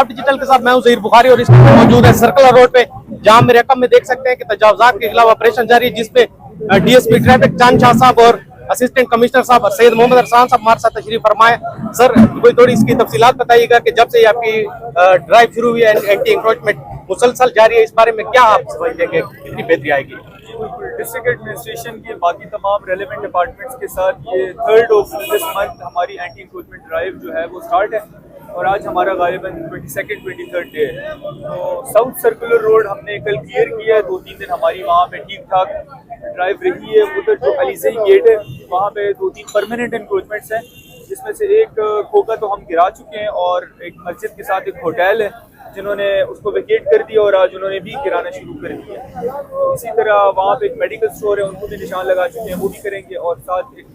इंसाफ digital के साथ मैं हूं ज़हीर बुखारी और इस वक्त मौजूद है सर्कुलर रोड पे, जहां मेरे रकम में देख सकते हैं कि तजावुज़ात के खिलाफ ऑपरेशन जारी है, जिसपे डीएसपी ट्रैफिक चांद शाह साहब और असिस्टेंट कमिश्नर साहब सैयद मोहम्मद अरसान साहब हमारे साथ तशरीफ फरमाए। सर, कोई थोड़ी इसकी तफसीलात बताइएगा कि जब से ये आपकी ड्राइव शुरू हुई है, एंटी इंक्रोचमेंट मुसलसल जारी है, इस बारे में क्या आप समझते हैं कि कितनी बेहतरी आएगी? डिस्ट्रिक्ट एडमिनिस्ट्रेशन के बाकी तमाम रेलेवेंट डिपार्टमेंट्स के साथ ये 3rd ऑफ दिस मंथ हमारी एंटी इंक्रोचमेंट ड्राइव जो है वो स्टार्ट है और आज हमारा गालिबन 22nd 23rd डे है। तो साउथ सर्कुलर रोड हमने कल क्लियर किया है, 2-3 दिन हमारी वहाँ पे ठीक ठाक ड्राइव रही है। उधर जो अलीज़ई गेट है वहाँ पे 2-3 परमानेंट इंक्रोचमेंट्स हैं, जिसमें से एक खोखा तो हम गिरा चुके हैं और एक मस्जिद के साथ एक होटल है जिन्होंने उसको वेकेट कर दिया और आज उन्होंने भी गिराना शुरू कर दिया। इसी तरह वहाँ पे एक मेडिकल स्टोर है, उनको भी निशान लगा चुके हैं, वो भी करेंगे और साथ एक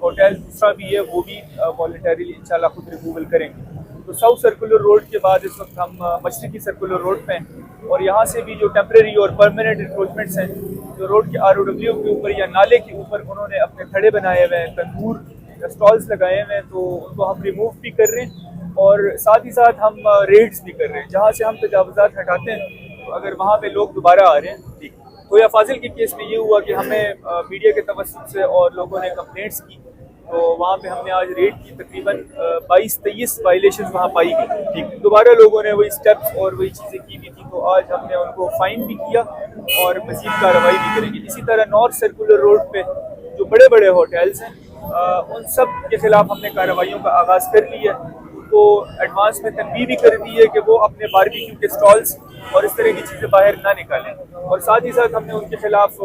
होटल दूसरा भी है, वो भी वॉलंटरीली इंशाल्लाह खुद रिमूवल करेंगे। तो साउथ सर्कुलर रोड के बाद इस वक्त हम मशरिकी सर्कुलर रोड पे हैं और यहाँ से भी जो टेम्परेरी और परमानेंट इंक्रोचमेंट्स हैं, जो रोड के ROW के ऊपर या नाले के ऊपर उन्होंने अपने खड़े बनाए हुए हैं, तंदूर स्टॉल्स लगाए हुए हैं, तो उनको हम रिमूव भी कर रहे हैं और साथ ही साथ हम रेड्स भी कर रहे हैं। जहाँ से हम तजावुज़ात हटाते हैं तो अगर वहाँ पे लोग दोबारा आ रहे हैं ठीक। तो या फाजिल के केस में ये हुआ कि हमें मीडिया के तवस्सुत से और लोगों ने कंप्लेंट्स की, तो वहाँ पे हमने आज रेड की, तकरीबन 22-23 वायलेशन वहाँ पाई गई ठीक। दोबारा लोगों ने वही स्टेप्स और वही चीज़ें की भी थी, तो आज हमने उनको फाइन भी किया और मज़ीद कार्रवाई भी करेंगे। इसी तरह नॉर्थ सर्कुलर रोड पे जो बड़े बड़े होटल्स हैं उन सब के खिलाफ हमने कार्रवाइयों का आगाज़ कर लिया, उनको एडवांस में तनबीह भी कर दी है कि वो अपने बारबेक्यू के स्टॉल्स और इस तरह की चीज़ें बाहर ना निकालें और साथ ही साथ हमने उनके खिलाफ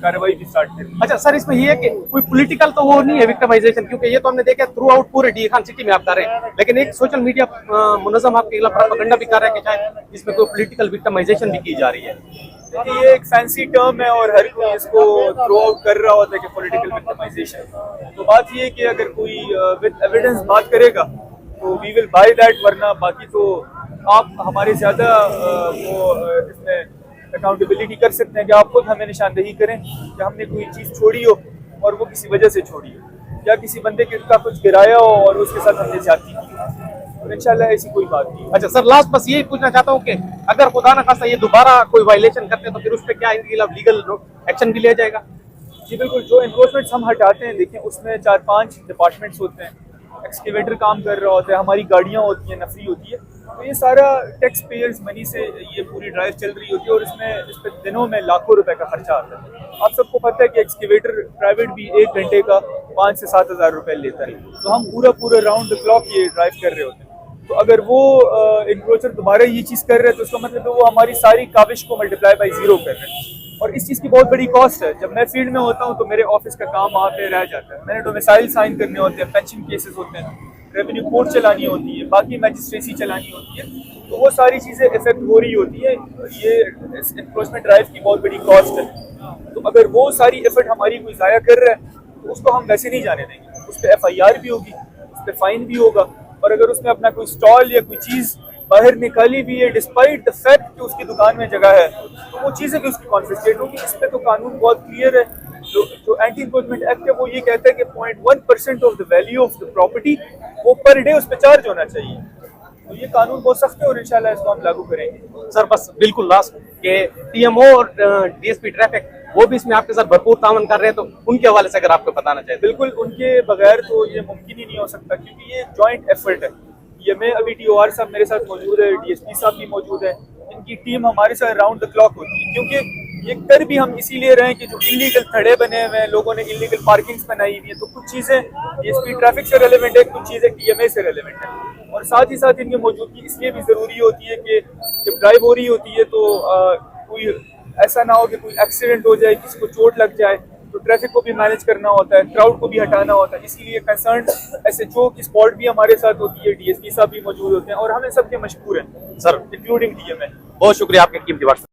कार्रवाई भी स्टार्ट कर दी। अच्छा सर, इसमें ये है कि कोई पॉलिटिकल तो वो नहीं है विक्टिमाइजेशन, क्योंकि ये तो हमने देखा थ्रू आउट पूरे डी खान सिटी में आप कर रहे हैं, लेकिन एक सोशल मीडिया मुनज़्ज़म आपके खिलाफ प्रोपेगेंडा भी कर रहा है कि शायद इसमें कोई पॉलिटिकल विक्टिमाइजेशन भी की जा रही है। देखिए, ये एक फैंसी टर्म है और हर कोई इसको थ्रो आउट कर रहा होता है कि पॉलिटिकल विक्टिमाइजेशन। तो बात ये है कि अगर कोई विद एविडेंस बात करेगा तो वी विल बाय दैट, वरना बाकी तो आप हमारे ज़्यादा वो इसमें अकाउंटेबिलिटी कर सकते हैं कि आप खुद हमें निशानदेही करें कि हमने कोई चीज़ छोड़ी हो और वो किसी वजह से छोड़ी हो, या किसी बंदे का कुछ गिराया हो और उसके साथ हमने ज्यादती की हो, तो इंशाल्लाह ऐसी कोई बात नहीं। अच्छा सर, लास्ट बस यही पूछना चाहता हूँ कि अगर खुदा न खास्ता ये दोबारा कोई वायलेशन करते हैं तो फिर उस पर क्या इनके खिलाफ लीगल एक्शन भी लिया जाएगा? जी बिल्कुल, जो एनक्रोचमेंट्स हम हटाते हैं, देखिए उसमें 4-5 डिपार्टमेंट्स होते हैं, एक्सकेवेटर काम कर रहा होता है, हमारी गाड़ियाँ होती हैं, नफरी होती है, तो ये सारा टैक्स पेयर्स मनी से ये पूरी ड्राइव चल रही होती है और इस पर दिनों में लाखों रुपए का खर्चा आता है। आप सबको पता है कि एक्सकेवेटर प्राइवेट भी 1 घंटे का 5 से 7 हज़ार रुपये लेता है, तो हम पूरा राउंड द क्लॉक ये ड्राइव कर रहे होते हैं। तो अगर वो इंक्रोचर दोबारा ये चीज़ कर रहे हैं तो उसका मतलब है वो हमारी सारी काविश को मल्टीप्लाई बाई 0 कर रहे हैं और इस चीज़ की बहुत बड़ी कॉस्ट है। जब मैं फील्ड में होता हूँ तो मेरे ऑफिस का काम वहाँ पे रह जाता है, मैंने डोमिसाइल साइन करने होते हैं, पेंशन केसेस होते हैं, रेवेन्यू कोर्ट चलानी होती है, बाकी मैजिस्ट्रेसी चलानी होती है, तो वो सारी चीज़ें इफेक्ट हो रही होती है। ये एनक्रोचमेंट ड्राइव की बहुत बड़ी कॉस्ट है, तो अगर वो सारी एफर्ट हमारी कोई ज़ाया कर रहा है तो उसको हम वैसे नहीं जाने देंगे। उस पर FIR भी होगी, उस पर फाइन भी होगा, और अगर उसने अपना कोई स्टॉल या कोई चीज़ बाहर निकाली भी है डिस्पाइट द फैक्ट कि उसकी दुकान में जगह है, तो वो चीज़ें भी उसकी कॉन्फिस्केट होगी। इस पर तो कानून बहुत क्लियर है। जो एंटी इंक्रोचमेंट एक्ट है वो ये कहता है कि 0.1% of the value of the property वो पर डे उस पर चार्ज होना चाहिए। तो ये कानून बहुत सख्त है और इंशाल्लाह इसको हम लागू करेंगे। सर बस बिल्कुल लास्ट के TMO और DSP ट्रैफिक वो भी इसमें आपके साथ भरपूर तावन कर रहे हैं, तो उनके हवाले से अगर आपको बताना चाहिए। बिल्कुल, उनके बगैर तो ये मुमकिन ही नहीं हो सकता, क्योंकि ये जॉइंट एफर्ट है। ये मैं अभी TOR साहब मेरे साथ मौजूद है, DSP साहब भी मौजूद है, इनकी टीम हमारे साथ राउंड द क्लॉक होती है, क्योंकि ये कर भी हम इसीलिए रहे हैं कि जो इलीगल थड़े बने हुए हैं, लोगों ने इलीगल पार्किंग्स बनाई हुई है, तो कुछ चीज़ें DSP ट्रैफिक से रेलेवेंट है, कुछ चीज़ें TMA से रेलेवेंट है, और साथ ही साथ इनकी मौजूदगी इसलिए भी ज़रूरी होती है कि जब ड्राइव हो रही होती है तो कोई ऐसा ना हो कि कोई एक्सीडेंट हो जाए, किसी को चोट लग जाए, तो ट्रैफिक को भी मैनेज करना होता है, क्राउड को भी हटाना होता है, इसीलिए कंसर्न SHO की स्पॉट भी हमारे साथ होती है, DSP साहब भी मौजूद होते हैं और हमें सबके मशहूर हैं सर, इंक्लूडिंग DMA। बहुत शुक्रिया आपके कीमती वक्त।